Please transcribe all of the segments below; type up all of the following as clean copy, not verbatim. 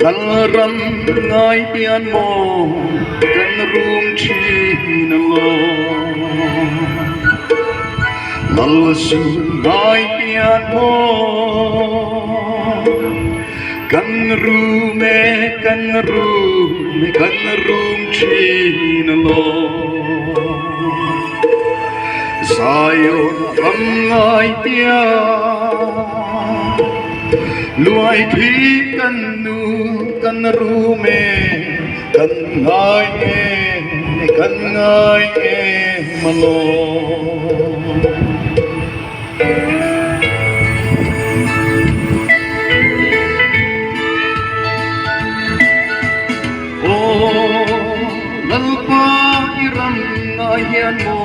กันรำง่ายเปียนโมกันรุมชีนโลลัลสุง่ายเปียนโมกันรูเมกันรูเมกันรุมชีนโลSayon ramngai tia luai thi kan nu kan rume kan ngai e malo lalpa iram ngayan mo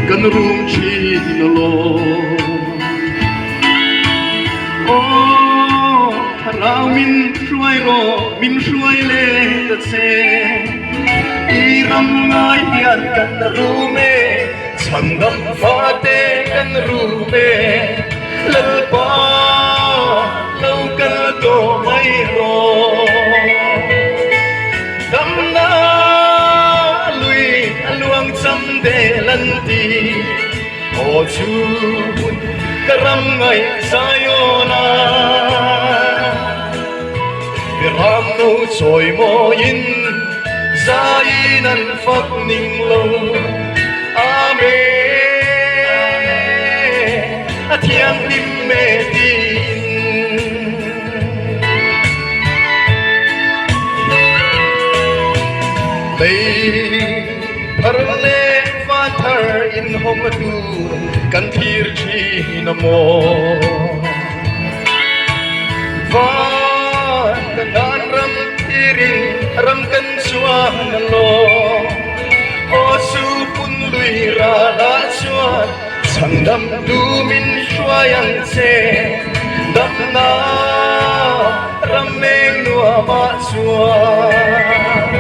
kan rum chi na lo rao min shuai le ta se i ram ngai hian kan rume chandam fa te kan rume lal pa lau ka to mai ro dam na lui aluang cham de lan ti o chu karam ngai sayona ram no choi mo in zai nan phak ning lo ame athiang lim me tin lei parle father in hom tu kan thir chi namo va kan ram tiring ram kan suan lo o su pun lui ra la suan sangdam du min shuayang se dam na ram meng nuwa ma suan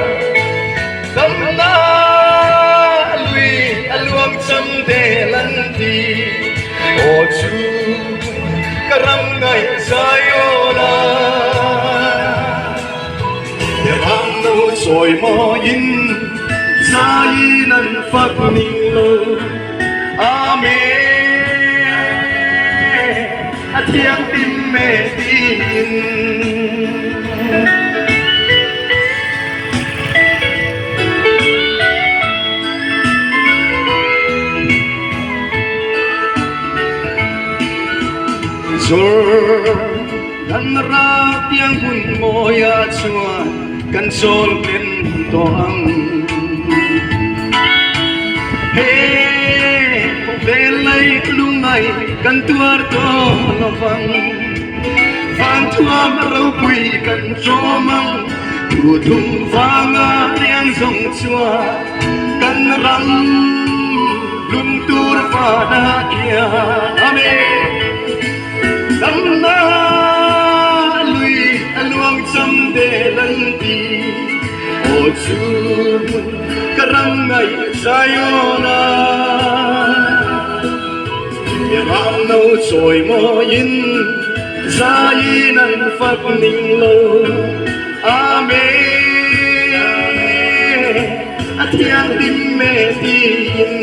dam na lui aluang cham de lan ti o chu karam ngai sayona ram no soi mo in zai nan phak ning lo ame athiang tim me tin Zor nan ra tiếng hun moya chuan kan sol pen to ang he vel lai lungai kan tuar to no vang van tuam rau pui kan chomang tu thum vanga riang song chua kan ram lum tur va na kia ame dam na lui aluang cham de lan ti o chu karam ngai sayona ram no choi mo in zai nan phak ning lo ame athiang dim me tin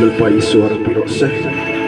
Lalpai suara pirose